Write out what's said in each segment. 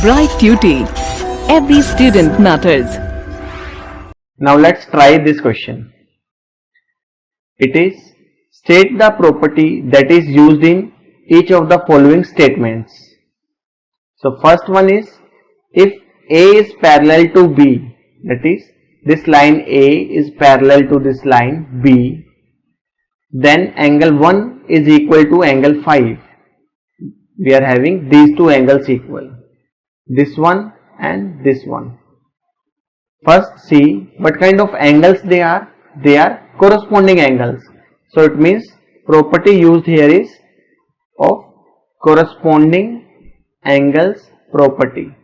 Bright Tuty. Every student matters. Now let's try this question. It is, state the property that is used in each of the following statements. So first one is, if A is parallel to B, that is this line A is parallel to this line B, then angle 1 is equal to angle 5. We are having these two angles equal, this one and this one. First see what kind of angles they are. They are corresponding angles. So it means property used here is of corresponding angles property.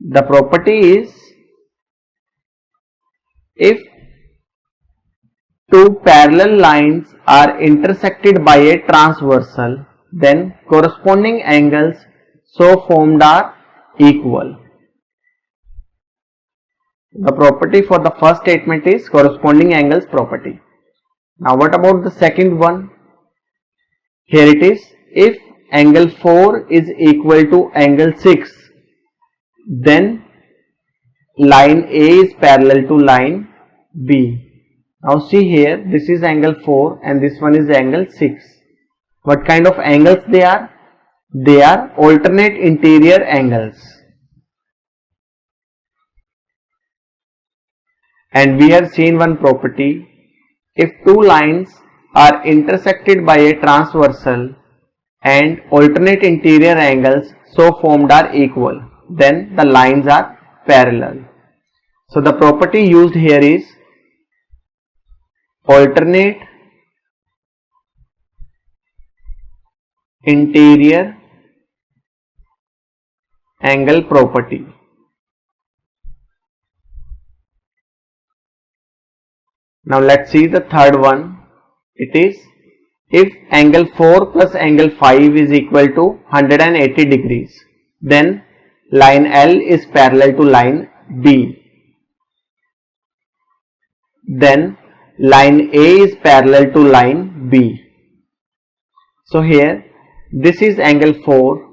The property is, if two parallel lines are intersected by a transversal, then corresponding angles so formed are equal. The property for the first statement is corresponding angles property. Now what about the second one? Here it is, if angle 4 is equal to angle 6, then line A is parallel to line B. Now see here, this is angle 4 and this one is angle 6. What kind of angles they are? They are alternate interior angles. And we have seen one property, if two lines are intersected by a transversal and alternate interior angles so formed are equal, then the lines are parallel. So the property used here is alternate interior angle property. Now let's see the third one. It is, if angle 4 plus angle 5 is equal to 180 degrees, then line L is parallel to line B. Then line A is parallel to line B. So here, this is angle 4,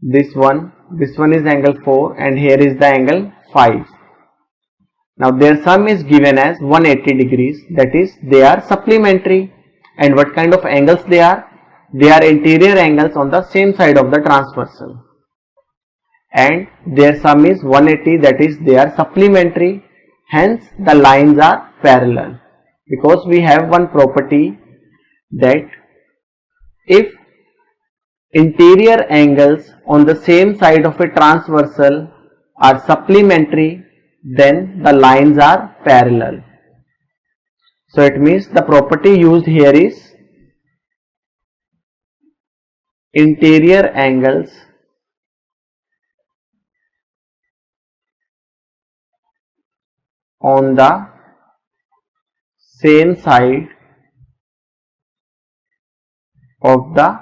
this one is angle 4 and here is the angle 5. Now their sum is given as 180 degrees, that is they are supplementary. And what kind of angles they are? They are interior angles on the same side of the transversal. And their sum is 180, that is they are supplementary. Hence the lines are parallel. Because we have one property that if interior angles on the same side of a transversal are supplementary, then the lines are parallel. So it means the property used here is interior angles on the same side of the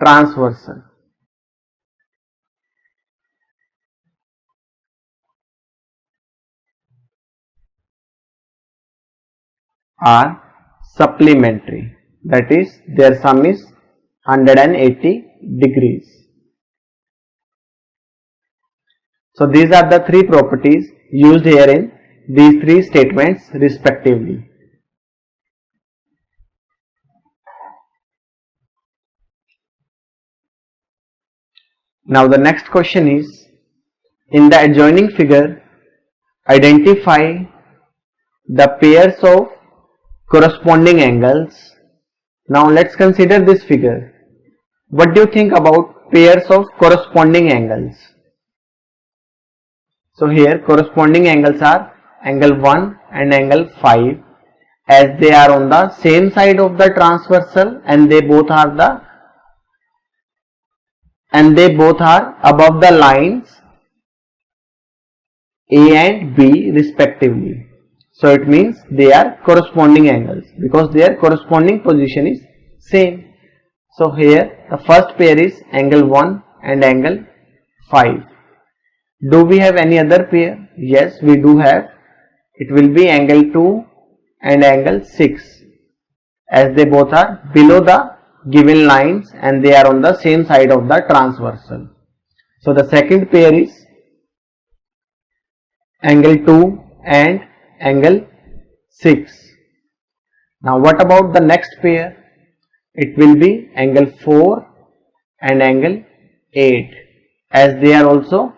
transversal. Are supplementary, that is their sum is 180 degrees. So these are the three properties used here in these three statements respectively. Now the next question is, in the adjoining figure, identify the pairs of corresponding angles. Now let's consider this figure. What do you think about pairs of corresponding angles? So here corresponding angles are angle 1 and angle 5, as they are on the same side of the transversal and they both are above the lines A and B respectively. So it means they are corresponding angles because their corresponding position is same. So here the first pair is angle 1 and angle 5. Do we have any other pair? Yes, we do have. It will be angle 2 and angle 6, as they both are below the given lines and they are on the same side of the transversal. So the second pair is angle 2 and angle 6. Now what about the next pair? It will be angle 4 and angle 8, as they are also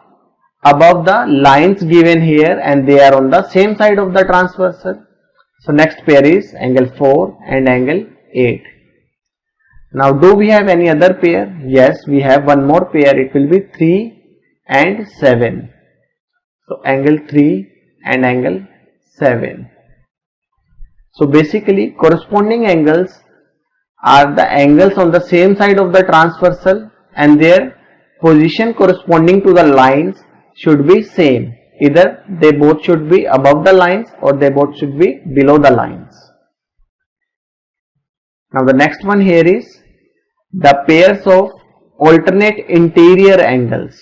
above the lines given here and they are on the same side of the transversal. So next pair is angle 4 and angle 8. Now do we have any other pair? Yes, we have one more pair. It will be 3 and 7. So angle 3 and angle 7. So basically corresponding angles are the angles on the same side of the transversal and their position corresponding to the lines should be same. Either they both should be above the lines or they both should be below the lines. Now the next one here is the pairs of alternate interior angles.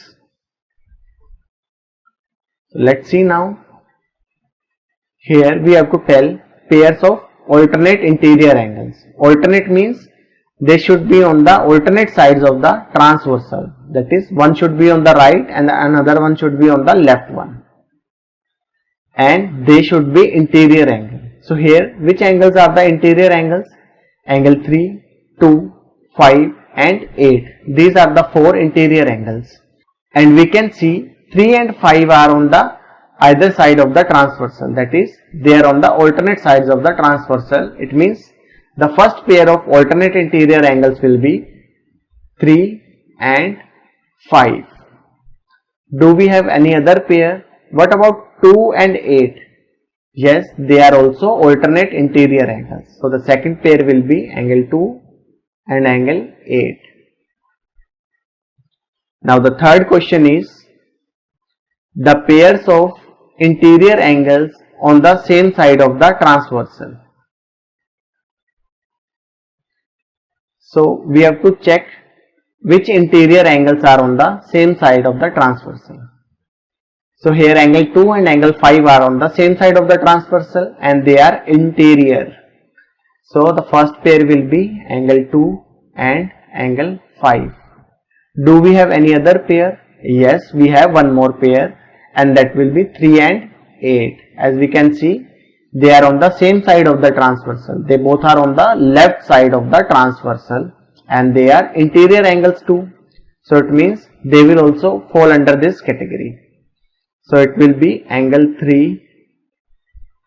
So let's see now. Here we have to tell pairs of alternate interior angles. Alternate means they should be on the alternate sides of the transversal. That is, one should be on the right and another one should be on the left one. And they should be interior angle. So here which angles are the interior angles? Angle 3, 2, 5 and 8. These are the four interior angles. And we can see 3 and 5 are on the either side of the transversal. That is, they are on the alternate sides of the transversal. It means the first pair of alternate interior angles will be 3 and 5. Do we have any other pair? What about 2 and 8? Yes, they are also alternate interior angles. So the second pair will be angle 2 and angle 8. Now the third question is the pairs of interior angles on the same side of the transversal. So we have to check which interior angles are on the same side of the transversal. So here angle 2 and angle 5 are on the same side of the transversal and they are interior. So the first pair will be angle 2 and angle 5. Do we have any other pair? Yes, we have one more pair and that will be 3 and 8. As we can see, they are on the same side of the transversal. They both are on the left side of the transversal and they are interior angles too. So it means they will also fall under this category. So it will be angle 3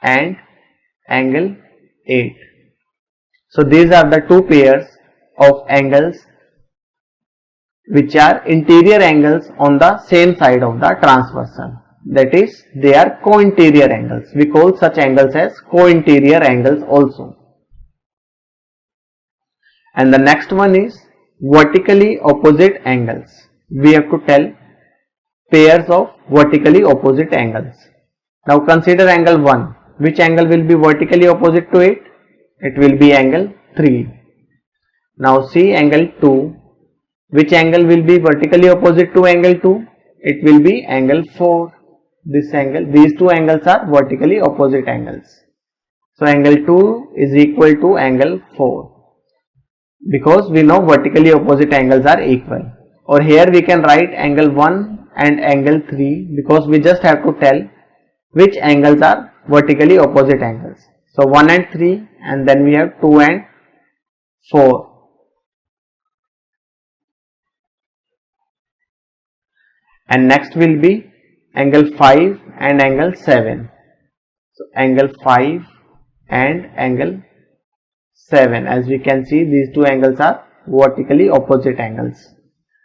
and angle 8. So these are the two pairs of angles which are interior angles on the same side of the transversal. That is, they are co-interior angles. We call such angles as co-interior angles also. And the next one is vertically opposite angles. We have to tell pairs of vertically opposite angles. Now consider angle 1. Which angle will be vertically opposite to it? It will be angle 3. Now see angle 2. Which angle will be vertically opposite to angle 2? It will be angle 4. This angle, these two angles are vertically opposite angles. So angle 2 is equal to angle 4. Because we know vertically opposite angles are equal. Or here we can write angle 1 and angle 3 because we just have to tell which angles are vertically opposite angles. So 1 and 3 and then we have 2 and 4. And next will be angle 5 and angle 7. So angle 5 and angle 7. As we can see, these two angles are vertically opposite angles.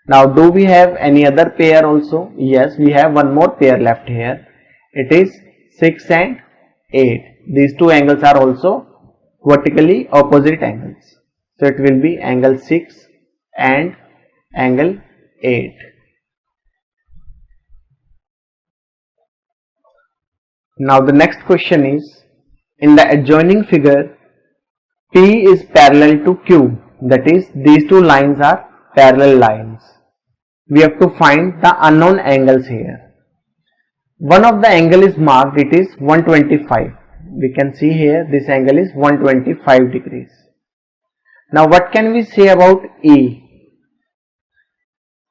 Now do we have any other pair also? Yes, we have one more pair left here. It is 6 and 8. These two angles are also vertically opposite angles. So it will be angle 6 and angle 8. Now the next question is, in the adjoining figure, P is parallel to Q. That is, these two lines are parallel lines. We have to find the unknown angles here. One of the angle is marked, it is 125. We can see here this angle is 125 degrees. Now what can we say about E?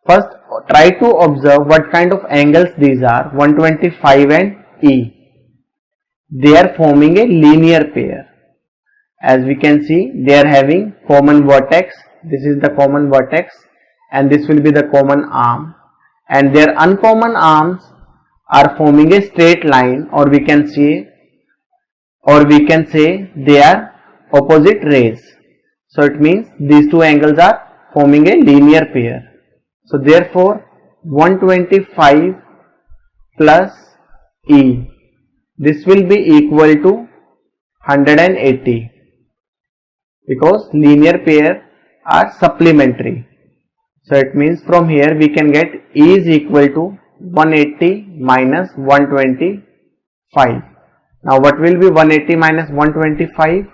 First, try to observe what kind of angles these are, 125 and E. They are forming a linear pair. As we can see, they are having common vertex. This is the common vertex and this will be the common arm. And their uncommon arms are forming a straight line, or we can say they are opposite rays. So it means these two angles are forming a linear pair. So therefore 125 plus E, this will be equal to 180, because linear pair are supplementary. So it means from here we can get E is equal to 180 minus 125. Now what will be 180 minus 125?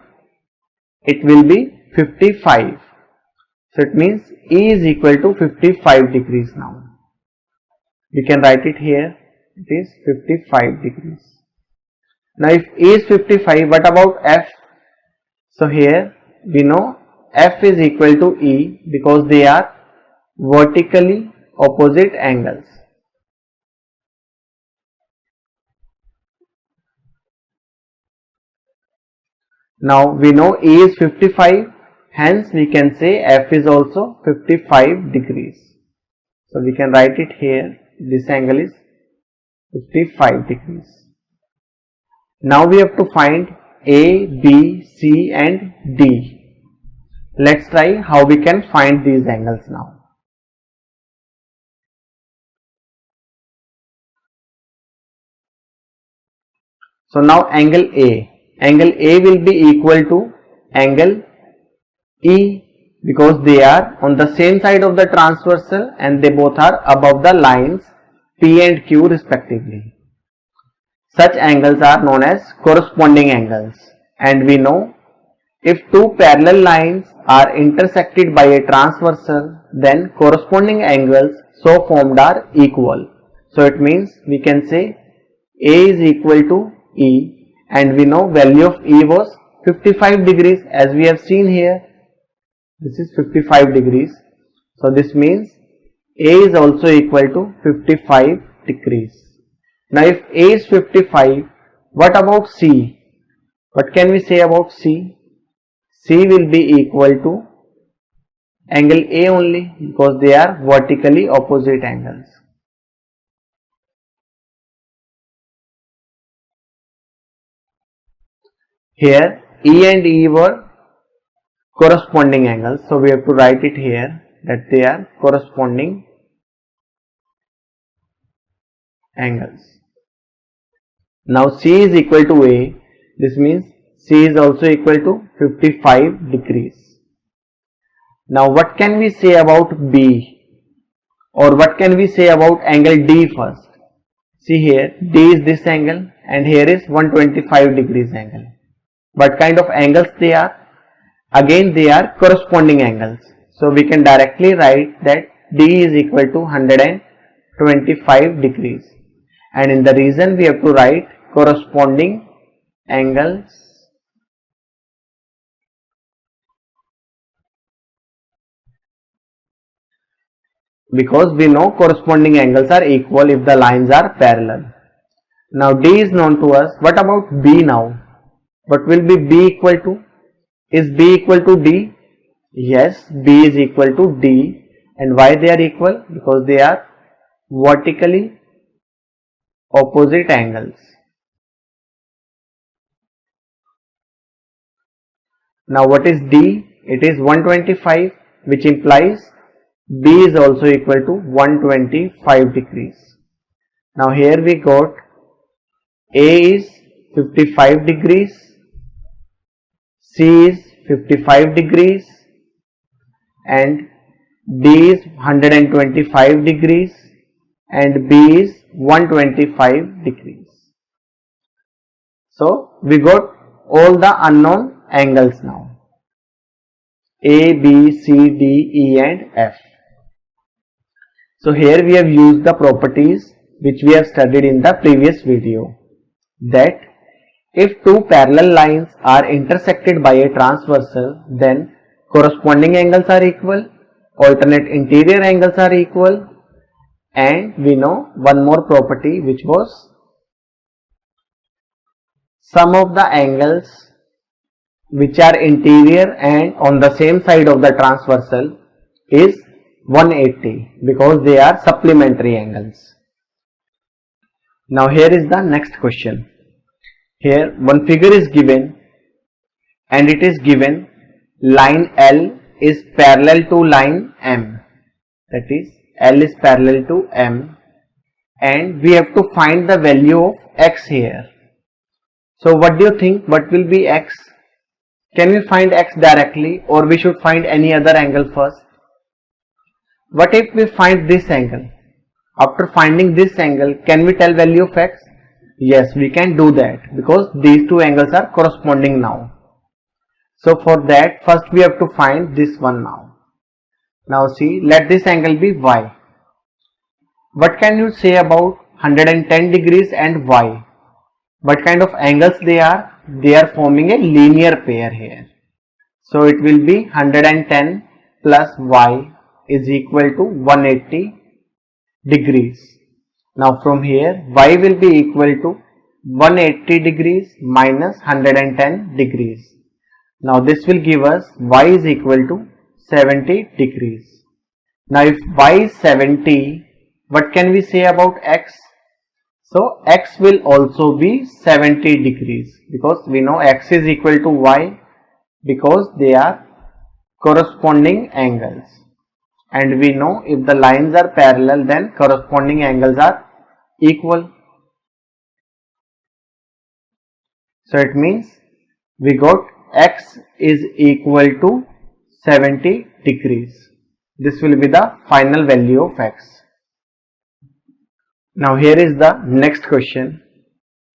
It will be 55. So it means E is equal to 55 degrees now. We can write it here. It is 55 degrees. Now if E is 55, what about F? So here we know F is equal to E because they are vertically opposite angles. Now we know E is 55, hence we can say F is also 55 degrees. So we can write it here, this angle is 55 degrees. Now we have to find A, B, C and D. Let's try how we can find these angles now. So now angle A will be equal to angle E because they are on the same side of the transversal and they both are above the lines P and Q respectively. Such angles are known as corresponding angles, and we know if two parallel lines are intersected by a transversal, then corresponding angles so formed are equal. So it means we can say A is equal to E, and we know value of E was 55 degrees as we have seen here. This is 55 degrees. So this means A is also equal to 55 degrees. Now if A is 55, what about C? What can we say about C? C will be equal to angle A only because they are vertically opposite angles. Here E and E were corresponding angles, so we have to write it here that they are corresponding angles. Now C is equal to A, this means C is also equal to 55 degrees. Now what can we say about B, or what can we say about angle D first? See here, D is this angle and here is 125 degrees angle. What kind of angles they are? Again they are corresponding angles. So we can directly write that D is equal to 125 degrees. And in the reason we have to write corresponding angles because we know corresponding angles are equal if the lines are parallel. Now D is known to us. What about B now? What will be B equal to? Is B equal to D? Yes, B is equal to D. And why they are equal? Because they are vertically opposite angles. Now what is D? It is 125, which implies B is also equal to 125 degrees. Now here we got A is 55 degrees, C is 55 degrees and D is 125 degrees and B is 125 degrees. So we got all the unknown angles now, A, B, C, D, E and F. So here we have used the properties which we have studied in the previous video, that if two parallel lines are intersected by a transversal, then corresponding angles are equal, alternate interior angles are equal, and we know one more property, which was sum of the angles which are interior and on the same side of the transversal is 180 because they are supplementary angles. Now here is the next question. Here one figure is given and it is given line L is parallel to line M, that is L is parallel to M, and we have to find the value of x here. So what do you think, what will be x? Can we find x directly or we should find any other angle first? What if we find this angle? After finding this angle, can we tell value of x? Yes, we can do that because these two angles are corresponding now. So for that, first we have to find this one now. Now see, let this angle be y. What can you say about 110 degrees and y? What kind of angles they are? They are forming a linear pair here. So it will be 110 plus y is equal to 180 degrees. Now from here y will be equal to 180 degrees minus 110 degrees. Now this will give us y is equal to 70 degrees. Now if y is 70, what can we say about x? So x will also be 70 degrees because we know x is equal to y because they are corresponding angles. And we know if the lines are parallel, then corresponding angles are equal. So it means we got x is equal to 70 degrees. This will be the final value of x. Now here is the next question.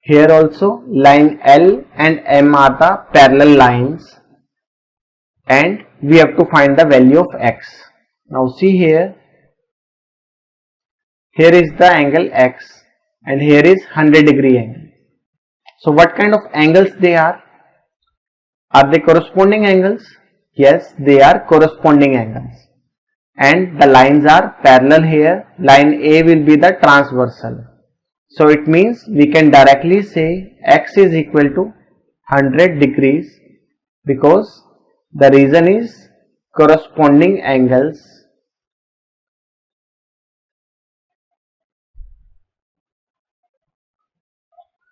Here also line L and M are the parallel lines and we have to find the value of x. Now see here, here is the angle x and here is 100 degree angle. So what kind of angles they are? Are they corresponding angles? Yes, they are corresponding angles. And the lines are parallel here. Line A will be the transversal. So it means we can directly say x is equal to 100 degrees because the reason is corresponding angles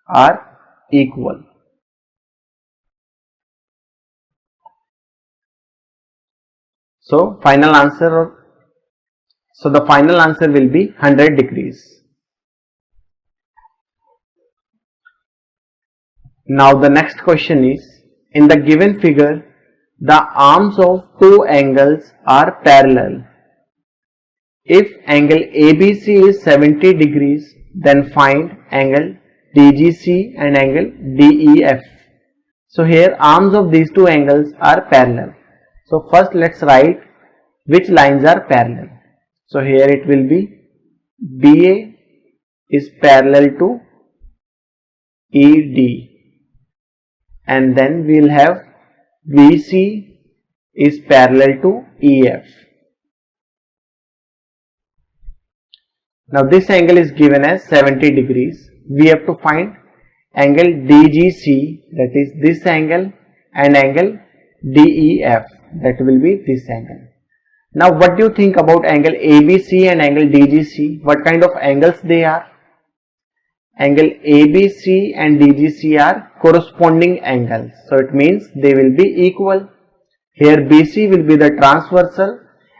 are equal. So the final answer will be 100 degrees. Now the next question is, in the given figure, the arms of two angles are parallel. If angle ABC is 70 degrees, then find angle DGC and angle DEF. So here arms of these two angles are parallel. So first let's write which lines are parallel. So here it will be BA is parallel to ED and then we will have BC is parallel to EF. Now this angle is given as 70 degrees. We have to find angle DGC, that is this angle, and angle DEF, that will be this angle. Now what do you think about angle ABC and angle DGC? What kind of angles they are? Angle ABC and DGC are corresponding angles. So it means they will be equal. Here BC will be the transversal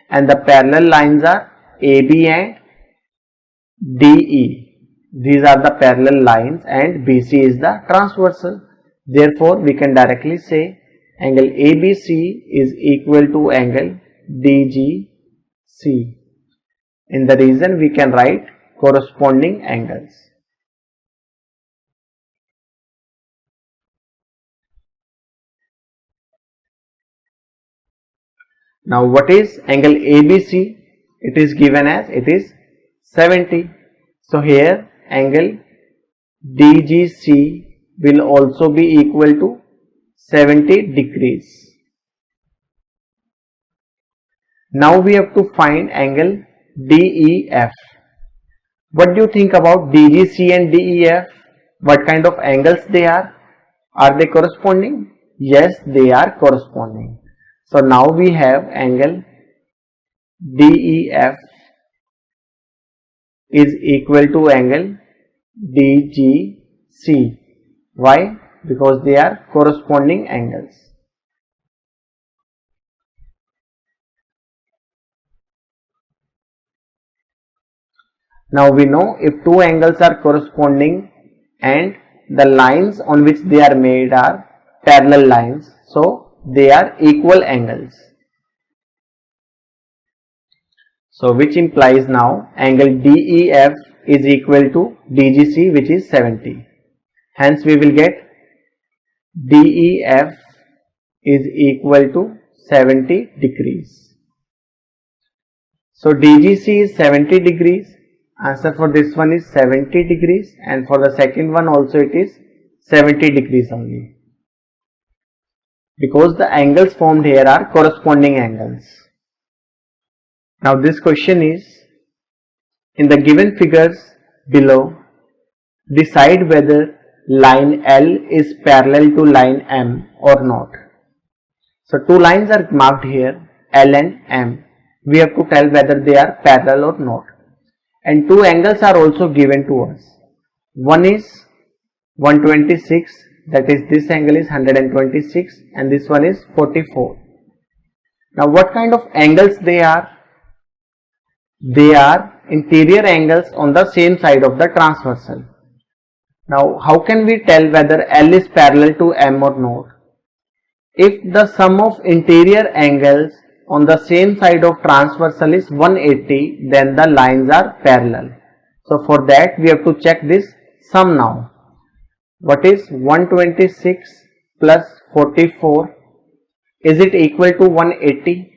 and the parallel lines are AB and DE. These are the parallel lines and BC is the transversal. Therefore, we can directly say angle ABC is equal to angle DGC. In the reason we can write corresponding angles. Now what is angle ABC? It is given as it is 70. So here angle DGC will also be equal to 70 degrees. Now we have to find angle DEF. What do you think about DGC and DEF? What kind of angles they are? Are they corresponding? Yes, they are corresponding. So now we have angle DEF is equal to angle DGC. Why? Because they are corresponding angles. Now we know if two angles are corresponding and the lines on which they are made are parallel lines, so they are equal angles. So which implies now angle DEF is equal to DGC, which is 70. Hence we will get DEF is equal to 70 degrees. So DGC is 70 degrees. Answer for this one is 70 degrees, and for the second one also it is 70 degrees only, because the angles formed here are corresponding angles. Now this question is, in the given figures below, decide whether line L is parallel to line M or not. So two lines are marked here, L and M. We have to tell whether they are parallel or not. And two angles are also given to us. One is 126, that is this angle is 126, and this one is 44. Now what kind of angles they are? They are interior angles on the same side of the transversal. Now how can we tell whether L is parallel to M or not? If the sum of interior angles on the same side of transversal is 180, then the lines are parallel. So for that we have to check this sum now. What is 126 plus 44? Is it equal to 180?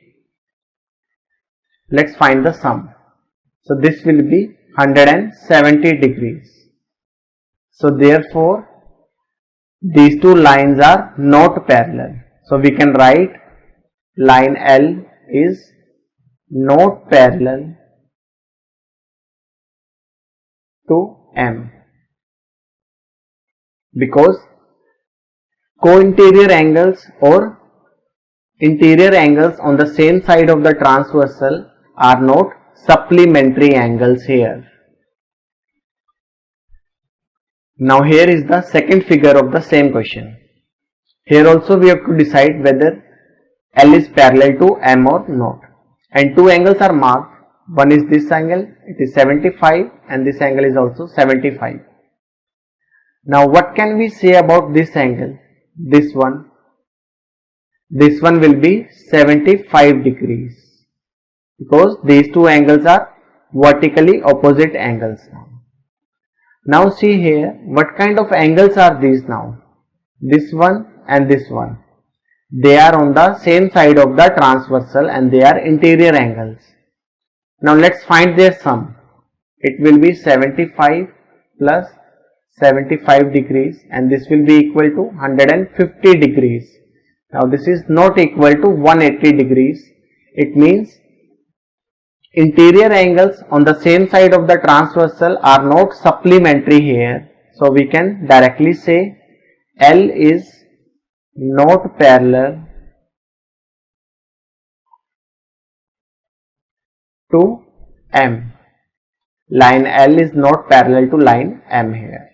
Let's find the sum. So this will be 170 degrees. So therefore these two lines are not parallel. So we can write line L is not parallel to M, because co-interior angles or interior angles on the same side of the transversal are not supplementary angles here. Now here is the second figure of the same question. Here also we have to decide whether L is parallel to M or not, and two angles are marked. One is this angle, it is 75, and this angle is also 75. Now what can we say about this angle? This one will be 75 degrees, because these two angles are vertically opposite angles now. Now see here, what kind of angles are these now? This one and this one. They are on the same side of the transversal and they are interior angles. Now let's find their sum. It will be 75 plus 75 degrees, and this will be equal to 150 degrees. Now this is not equal to 180 degrees. It means interior angles on the same side of the transversal are not supplementary here. So we can directly say L is not parallel to M. Line L is not parallel to line M here.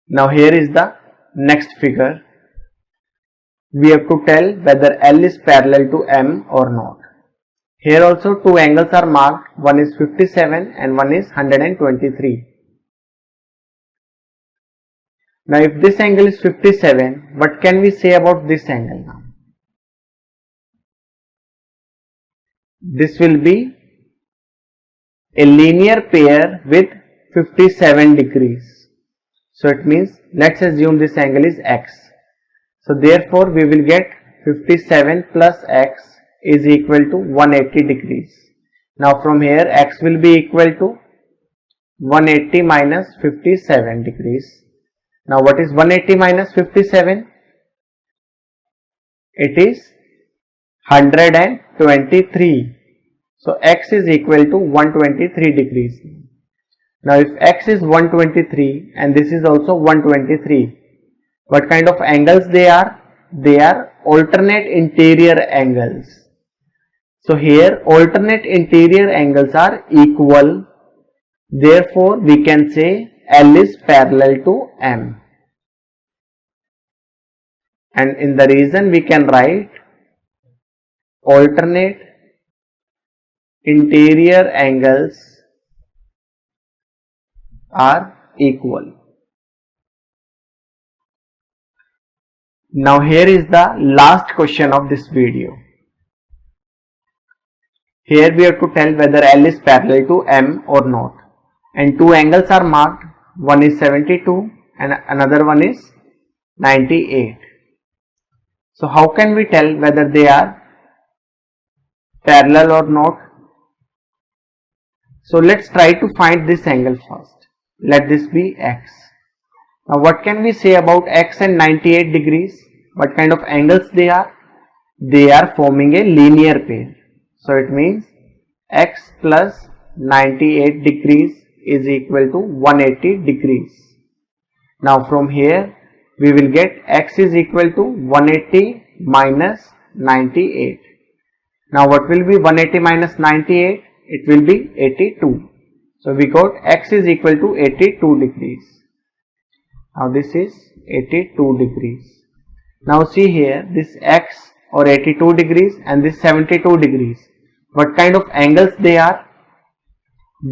Now here is the next figure. We have to tell whether L is parallel to M or not. Here also two angles are marked. One is 57 and one is 123. Now if this angle is 57, what can we say about this angle now? This will be a linear pair with 57 degrees. So it means, let's assume this angle is x. So therefore we will get 57 plus x is equal to 180 degrees. Now from here x will be equal to 180 minus 57 degrees. Now what is 180 minus 57? It is 123. So x is equal to 123 degrees. Now if x is 123 and this is also 123, what kind of angles they are? They are alternate interior angles. So here alternate interior angles are equal. Therefore we can say L is parallel to M. And in the reason we can write alternate interior angles are equal. Now here is the last question of this video. Here we have to tell whether L is parallel to M or not. And two angles are marked. One is 72 and another one is 98. So how can we tell whether they are parallel or not? So let's try to find this angle first. Let this be x. Now what can we say about x and 98 degrees? What kind of angles they are? They are forming a linear pair. So it means x plus 98 degrees is equal to 180 degrees. Now from here we will get x is equal to 180 minus 98. Now what will be 180 minus 98? It will be 82. So we got x is equal to 82 degrees. Now this is 82 degrees. Now see here, this x or 82 degrees and this 72 degrees. What kind of angles they are?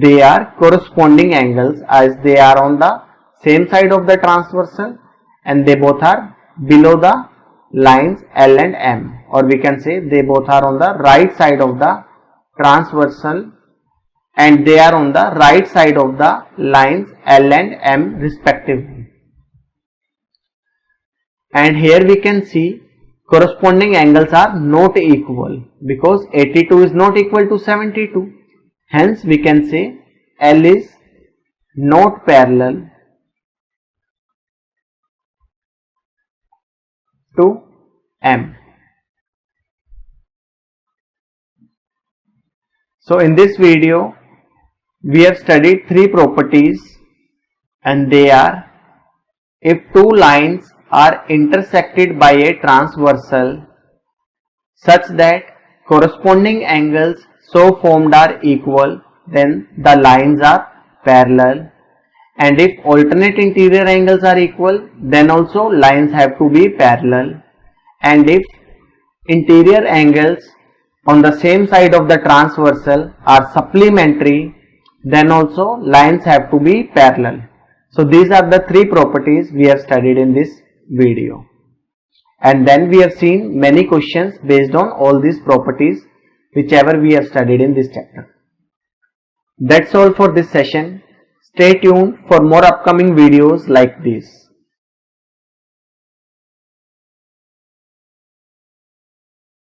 They are corresponding angles as they are on the same side of the transversal and they both are below the lines L and M, or we can say they both are on the right side of the transversal and they are on the right side of the lines L and M respectively. And here we can see corresponding angles are not equal because 82 is not equal to 72. Hence we can say L is not parallel to M. So in this video we have studied three properties and they are: if two lines are intersected by a transversal such that corresponding angles so formed are equal, then the lines are parallel, and if alternate interior angles are equal, then also lines have to be parallel, and if interior angles on the same side of the transversal are supplementary, then also lines have to be parallel. So these are the three properties we have studied in this video, and then we have seen many questions based on all these properties whichever we have studied in this chapter. That's all for this session. Stay tuned for more upcoming videos like this.